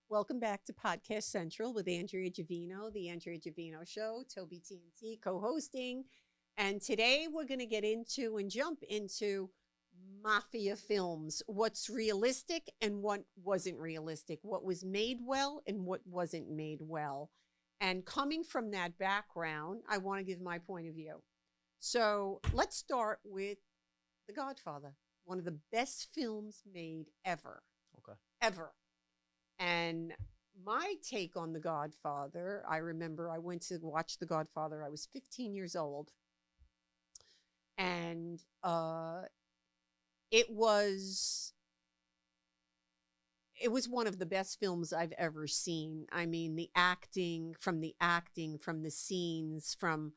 Welcome back to Podcast Central with Andrea Javino, the Andrea Javino Show, Toby TNT co-hosting. And today we're going to get into and jump into mafia films, what's realistic and what wasn't realistic, what was made well and what wasn't made well. And coming from that background, I want to give my point of view. So let's start with The Godfather, one of the best films made ever. Okay. Ever. And my take on The Godfather, I remember I went to watch The Godfather. I was 15 years old. And it was one of the best films I've ever seen. I mean, the acting, from the scenes, from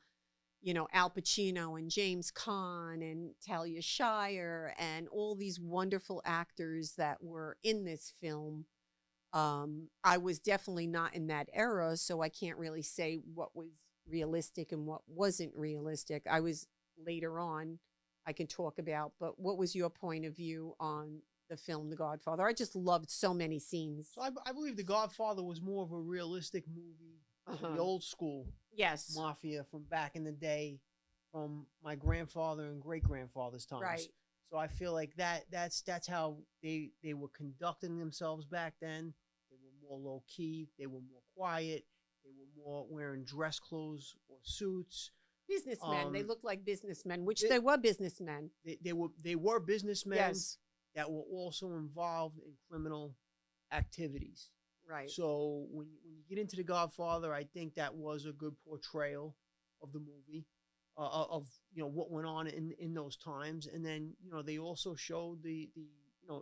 Al Pacino and James Caan and Talia Shire and all these wonderful actors that were in this film. I was definitely not in that era, so I can't really say what was realistic and what wasn't realistic. I was later on, I can talk about, but what was your point of view on the film The Godfather? I just loved so many scenes. So I believe The Godfather was more of a realistic movie, the old school Yes. mafia from back in the day, from my grandfather and great grandfather's times. Right. So I feel like that's how they were conducting themselves back then. They were more low key. They were more quiet. They were more wearing dress clothes or suits. Businessmen. They looked like businessmen, which they were businessmen. They were businessmen Yes. that were also involved in criminal activities. Right. So when you get into The Godfather, I think that was a good portrayal of the movie, of what went on in those times, and then they also showed the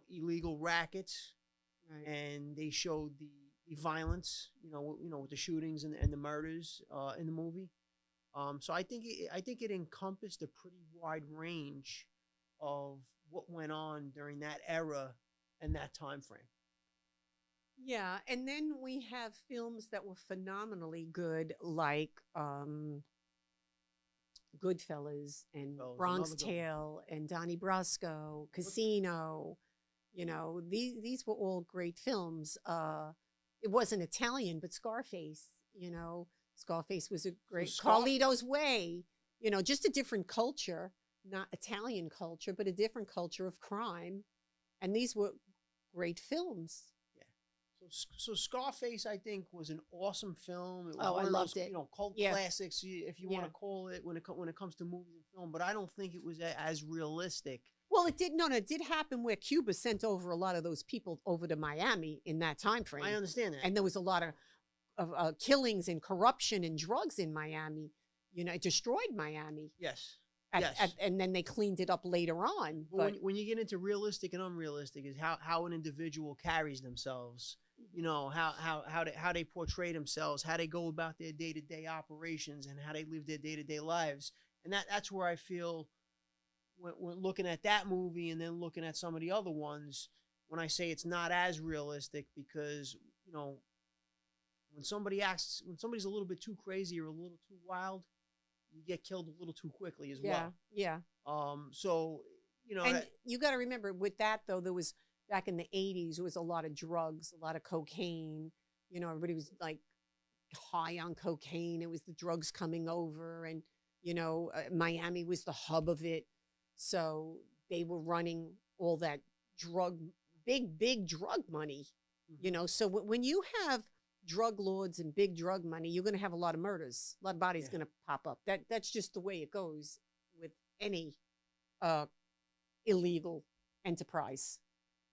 illegal rackets, Right. and they showed the violence, with the shootings and the murders in the movie. So I think it encompassed a pretty wide range of what went on during that era and that time frame. Yeah, and then we have films that were phenomenally good, like Goodfellas and Goodfellas, Bronx another good one. Tale and Donnie Brasco, Casino. These were all great films. It wasn't Italian, but Scarface. Scarface was a great Carlito's Way. Just a different culture, not Italian culture, but a different culture of crime. And these were great films. So Scarface, I think, was an awesome film. It was I loved it. Cult classics, if you want to call it, when it comes to movies and film. But I don't think it was as realistic. Well, it did. No, it did happen where Cuba sent over a lot of those people over to Miami in that time frame. I understand that, and there was a lot of killings and corruption and drugs in Miami. It destroyed Miami. Yes. And then they cleaned it up later on. But when you get into realistic and unrealistic, is how an individual carries themselves. How they portray themselves, how they go about their day-to-day operations, and how they live their day-to-day lives. And that's where I feel when looking at that movie and then looking at some of the other ones, when I say it's not as realistic, because when somebody's a little bit too crazy or a little too wild, you get killed a little too quickly as well. Yeah. So and you got to remember with that though, there was back in the 80s, there was a lot of drugs, a lot of cocaine. Everybody was like high on cocaine. It was the drugs coming over, and Miami was the hub of it. So they were running all that big drug money. So when you have drug lords and big drug money, you're going to have a lot of murders. A lot of bodies going to pop up. That's just the way it goes with any illegal enterprise.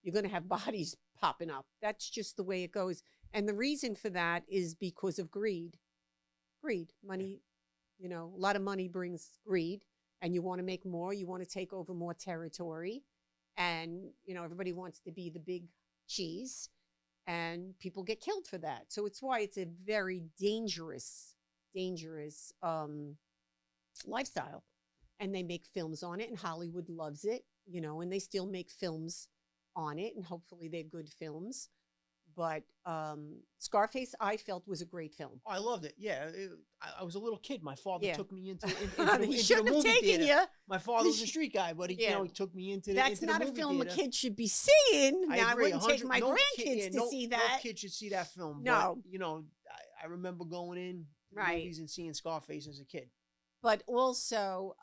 You're going to have bodies popping up. That's just the way it goes. And the reason for that is because of greed. Money, a lot of money brings greed, and you want to make more. You want to take over more territory. And, everybody wants to be the big cheese, and people get killed for that. So it's why it's a very dangerous lifestyle. And they make films on it, and Hollywood loves it, and they still make films on it, and hopefully they're good films. But Scarface, I felt, was a great film. Oh, I loved it. Yeah, I was a little kid. My father Yeah. took me into He the shouldn't have movie taken theater. you. My father was a street guy, but he, Yeah. he took me into That's the not a movie film theater. a kid should be seeing. I Now, I agree. wouldn't take 100 my no grandkids kid, to no, see no that. kid should see that film. No. But, I remember going in to the Right. movies and seeing Scarface as a kid. But also,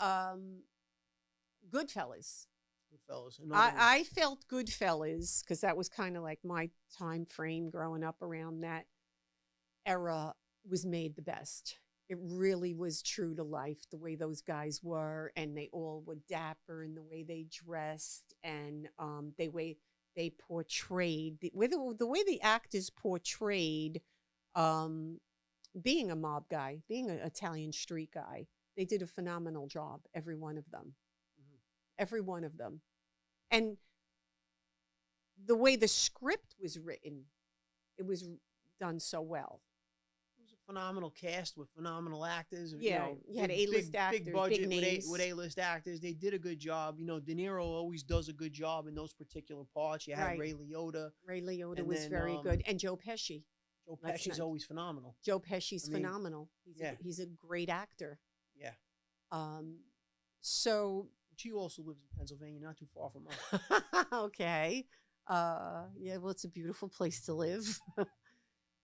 Goodfellas. Goodfellas. Another one. I felt Goodfellas, because that was kind of like my time frame growing up around that era, was made the best. It really was true to life, the way those guys were, and they all were dapper in the way they dressed, and the way they portrayed, the way the actors portrayed being a mob guy, being an Italian street guy. They did a phenomenal job, every one of them. Mhm. Every one of them. And the way the script was written, it was done so well. It was a phenomenal cast with phenomenal actors. Yeah, you had A-list actors, big budget big names. with A-list actors. They did a good job. De Niro always does a good job in those particular parts. You had Right. Ray Liotta. Ray Liotta And was then, very good. And Joe Pesci. Joe That's Pesci's not- always phenomenal. Joe Pesci's I mean, phenomenal. yeah. He's a great actor. Yeah. So She also lives in Pennsylvania, not too far from us. okay. Yeah, well, it's a beautiful place to live.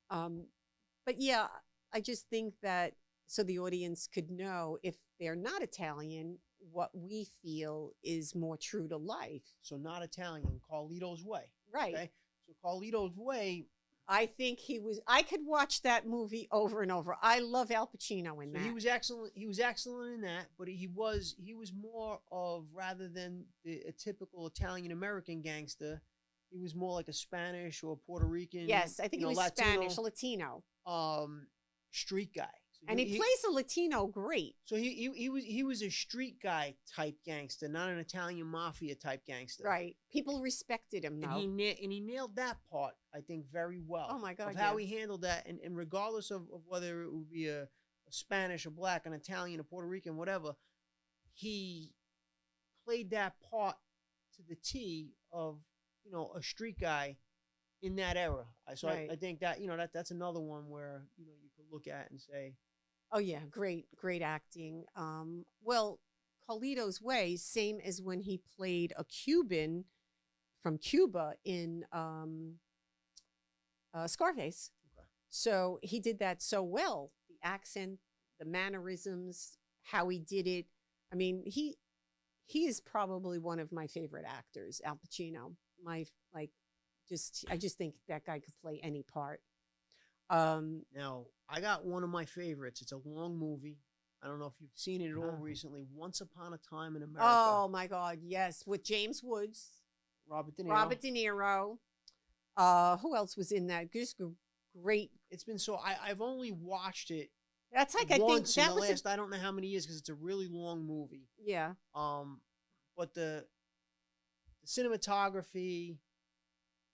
But yeah, I just think that so the audience could know, if they're not Italian, what we feel is more true to life. So not Italian, Carlito's Way. Right. Okay. So Carlito's Way. I think I could watch that movie over and over. I love Al Pacino in So that. he was excellent. He was excellent in that, but he was more of, rather than a typical Italian American gangster, he was more like a Spanish or Puerto Rican. Yes, I think he was Spanish, Latino. Street guy. So And he plays a Latino great. So he was a street guy type gangster, not an Italian mafia type gangster. Right. People respected him, though. And he nailed that part, I think, very well. Oh, my God, Of how yeah. he handled that, and regardless of whether it would be a Spanish, a black, an Italian, a Puerto Rican, whatever, he played that part to the T of a street guy in that era. So Right. I think that that's another one where you could look at and say, Oh, yeah. Great acting. Well, Carlito's Way, same as when he played a Cuban from Cuba in Scarface. Okay. So he did that so well. The accent, the mannerisms, how he did it. I mean, he is probably one of my favorite actors, Al Pacino. I just think that guy could play any part. Now, I got one of my favorites. It's a long movie. I don't know if you've seen it at all recently. Once Upon a Time in America. Oh my God, yes, with James Woods, Robert De Niro. Robert De Niro. Who else was in that? Just great. It's been I've only watched it That's like, I think once that in the was last I don't know how many years, because it's a really long movie. yeah. But the cinematography,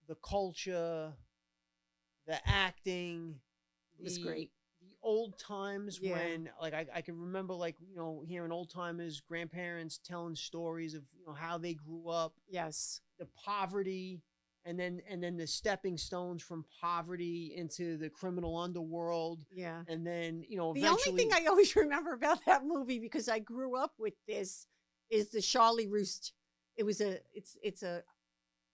the culture, the acting, It was great. The old times Yeah. when I can remember hearing old timers, grandparents telling stories of how they grew up, Yes. the poverty, and then the stepping stones from poverty into the criminal underworld, Yeah. and then The only eventually thing I always remember about that movie, because I grew up with this, is the Charlie Roost. It's a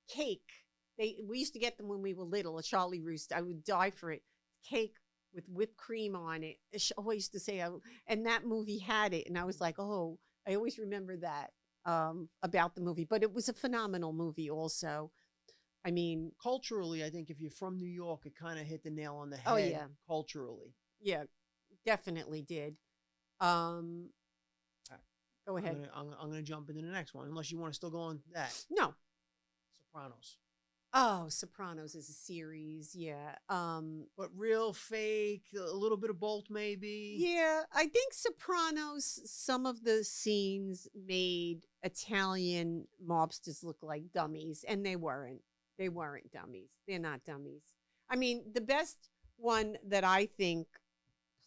cake. We used to get them when we were little, a Charlie Roost. I would die for it. Cake with whipped cream on it. I always used to say, and that movie had it. And I was like, oh, I always remember that about the movie. But it was a phenomenal movie also. I mean, culturally, I think if you're from New York, it kind of hit the nail on the head. Oh, yeah. Culturally. yeah, definitely did. Go ahead. I'm gonna jump into the next one, unless you want to still go on that. No. Sopranos. Oh, Sopranos is a series. Yeah. But real, fake, a little bit of both, maybe. Yeah, I think Sopranos, some of the scenes made Italian mobsters look like dummies, and they weren't. They weren't dummies. They're not dummies. I mean, the best one that I think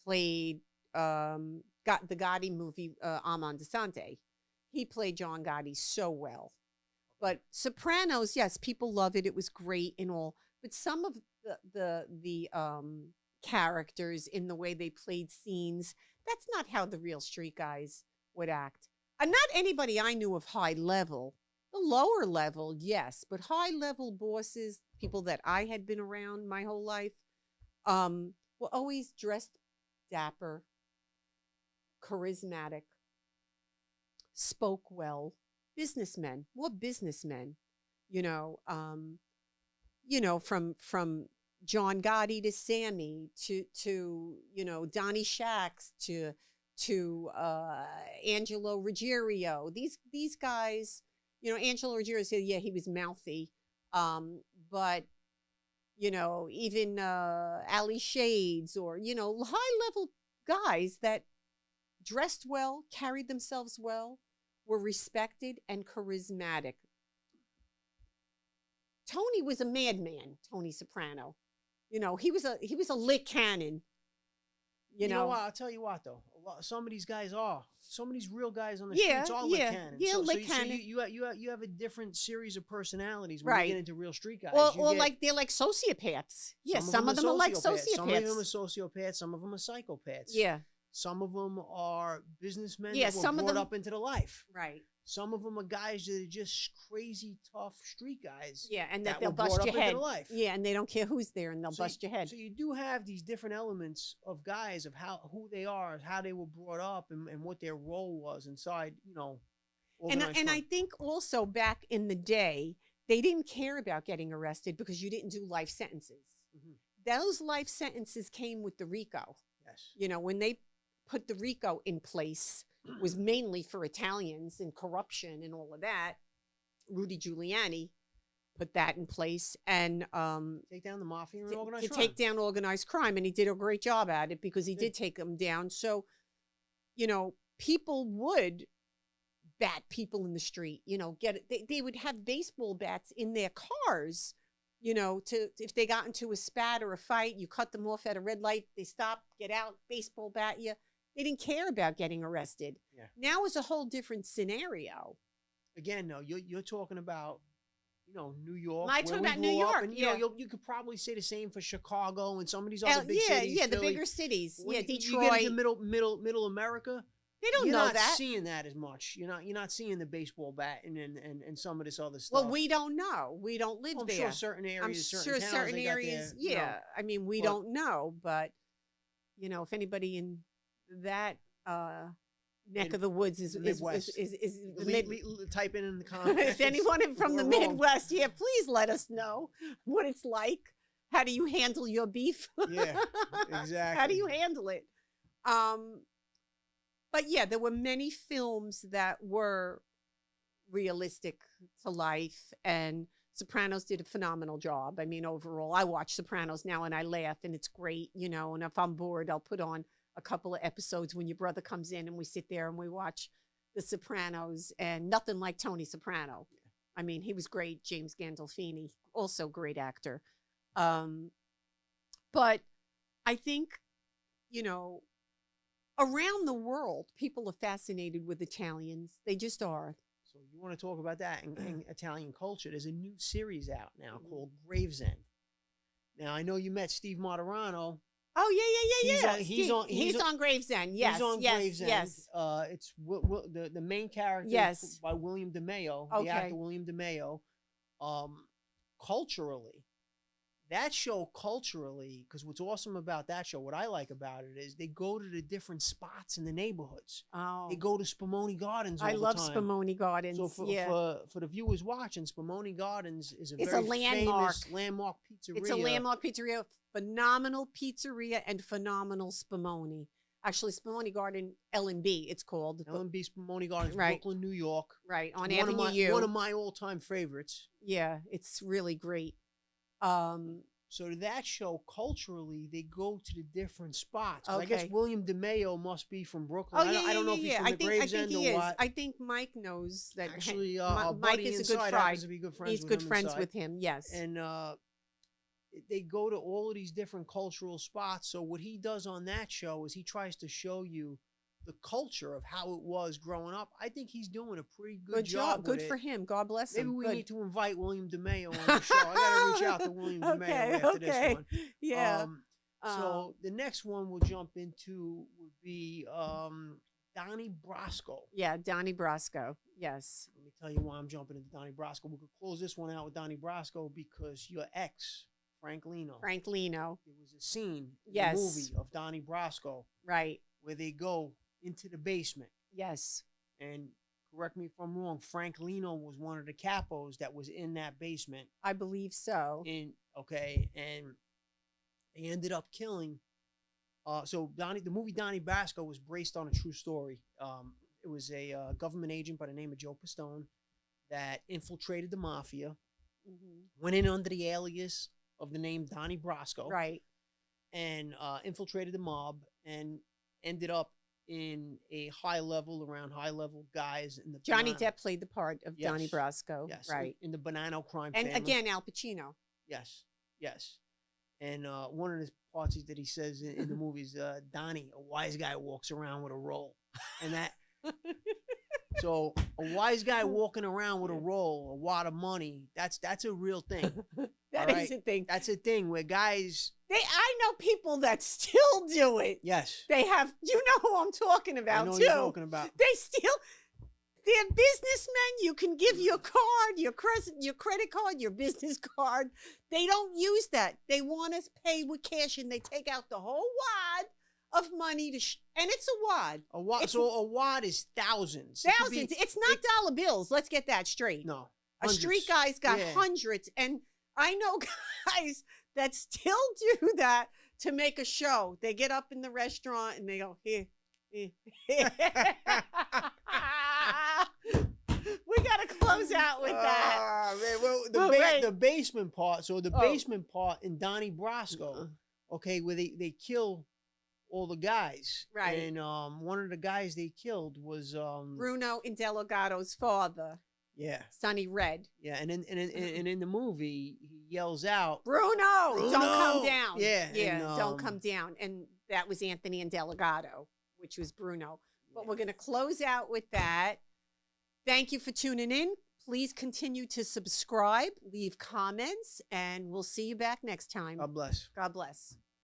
played got the Gotti movie, Amon Desante. He played John Gotti so well. But Sopranos, yes, people love it. It was great and all. But some of the characters in the way they played scenes. That's not how the real street guys would act. And not anybody I knew of high level. The lower level, yes, but high level bosses, people that I had been around my whole life, were always dressed dapper, charismatic, spoke well, businessmen, more businessmen, you know, from John Gotti to Sammy to Donnie Shacks to Angelo Ruggiero. These guys, Angelo Ruggiero said, yeah, he was mouthy, but even Ali Shades or high level guys that dressed well, carried themselves well, were respected and charismatic. Tony was a madman, Tony Soprano. He was a lit cannon. You know what? I'll tell you what, though. Some of these guys are. Some of these real guys on the streets are lit cannons. Yeah, lit cannon. So you have a different series of personalities when right. you get into real street guys. Or like they're like sociopaths. Yeah, some of them are like sociopaths. Some of them are sociopaths. Some of them are psychopaths. Yeah. Some of them are businessmen that were brought up into the life. Right. Some of them are guys that are just crazy, tough street guys. Yeah, and that they'll bust your head. Life. Yeah, and they don't care who's there, and they'll bust your head. So you do have these different elements of guys of who they are, how they were brought up, and what their role was inside. And I think also back in the day, they didn't care about getting arrested because you didn't do life sentences. Mm-hmm. Those life sentences came with the RICO. Yes. When they put the RICO in place, was mainly for Italians and corruption and all of that. Rudy Giuliani put that in place and take down the mafia and organized crime. Take down organized crime, and he did a great job at it because he did take them down. So, people would bat people in the street. They would have baseball bats in their cars. If they got into a spat or a fight, you cut them off at a red light. They stop, get out, baseball bat you. They didn't care about getting arrested. Yeah. Now is a whole different scenario. Again, no, you're talking about, New York. I talk about New York. And, you could probably say the same for Chicago and some of these other big cities. Yeah, Philly. The bigger cities. Detroit. You get into middle America. They don't you're know not that. Seeing that as much. You're not seeing the baseball bat and some of this other stuff. Well, we don't know. We don't live there. I'm sure certain areas, certain areas. I mean, we don't know, but if anybody in that neck of the woods is type in the comments. If anyone from the Midwest, please let us know what it's like. How do you handle your beef? Yeah, exactly. How do you handle it? But yeah, there were many films that were realistic to life, and Sopranos did a phenomenal job. I mean, overall, I watch Sopranos now and I laugh, and it's great, and if I'm bored, I'll put on a couple of episodes when your brother comes in and we sit there and we watch The Sopranos, and nothing like Tony Soprano. I mean, he was great. James Gandolfini, also great actor. But I think, around the world, people are fascinated with Italians. They just are. So you want to talk about that in Italian culture. There's a new series out now called Gravesend. Now, I know you met Steve Martirano. Oh, yeah. He's on Gravesend. Yes, he's on Gravesend. Yes. It's the main character by William DeMeo, the actor William DeMeo. Culturally, that show because what's awesome about that show, what I like about it is they go to the different spots in the neighborhoods. Oh. They go to Spumoni Gardens all the time. I love Spumoni Gardens. So for the viewers watching, Spumoni Gardens is a very famous landmark pizzeria. It's a landmark pizzeria. Phenomenal pizzeria and phenomenal Spumoni. Actually, Spumoni Garden, L&B, it's called. L&B Spumoni Gardens, right. Brooklyn, New York. Right, on Avenue U. One of my all-time favorites. Yeah, it's really great. So that show, culturally, they go to the different spots. I guess William DeMeo must be from Brooklyn. I don't know if he's from the Gravesend or what. I think Mike knows that. Actually, Mike is a good friend. He's good friends with him, yes. And they go to all of these different cultural spots. So what he does on that show is he tries to show you the culture of how it was growing up. I think he's doing a pretty good Good job. with Good for it. him. God bless Maybe him. we Good. need to invite William DeMeo on the show. I got to reach out to William DeMeo after this one. Yeah. So the next one we'll jump into would be Donnie Brasco. Yeah, Donnie Brasco. Yes. Let me tell you why I'm jumping into Donnie Brasco. We could close this one out with Donnie Brasco because your ex, Frank Lino. Frank Lino. There was a scene in Yes. the movie of Donnie Brasco Right. where they go into the basement. Yes. And correct me if I'm wrong, Frank Lino was one of the capos that was in that basement. I believe so. And they ended up killing. So the movie Donnie Brasco was based on a true story. It was a government agent by the name of Joe Pistone that infiltrated the Mafia, went in under the alias of the name Donnie Brasco, Right. and infiltrated the mob and ended up in a high level guys in the Johnny Depp played the part of Donnie Brasco. Yes, Right. in the Bonanno crime And family. again, Al Pacino. Yes. And one of the parts that he says in the movie is, Donnie, a wise guy walks around with a roll. And that, so a wise guy walking around with a roll, a wad of money, that's a real thing. That is a thing. That's a thing where guys. I know people that still do it. Yes. They have, you know who I'm talking about, I know too. you're talking about. They still, they're businessmen. You can give your card, your credit card, your business card. They don't use that. They want us pay with cash, and they take out the whole wad of money and it's a wad. A wad. So a wad is thousands. Thousands. It's not dollar bills. Let's get that straight. No. A street guy's got hundreds, and I know guys that still do that to make a show. They get up in the restaurant and they go, here. We got to close out with that. Man, well, the basement part. So the basement part in Donnie Brasco, okay, where they kill all the guys. Right. And one of the guys they killed was Bruno Indeligato's father. Yeah. Sonny Red. Yeah, and in the movie he yells out, Bruno, don't come down. Yeah. Yeah, and, don't come down. And that was Anthony Indeligato, which was Bruno. But we're going to close out with that. Thank you for tuning in. Please continue to subscribe, leave comments, and we'll see you back next time. God bless. God bless.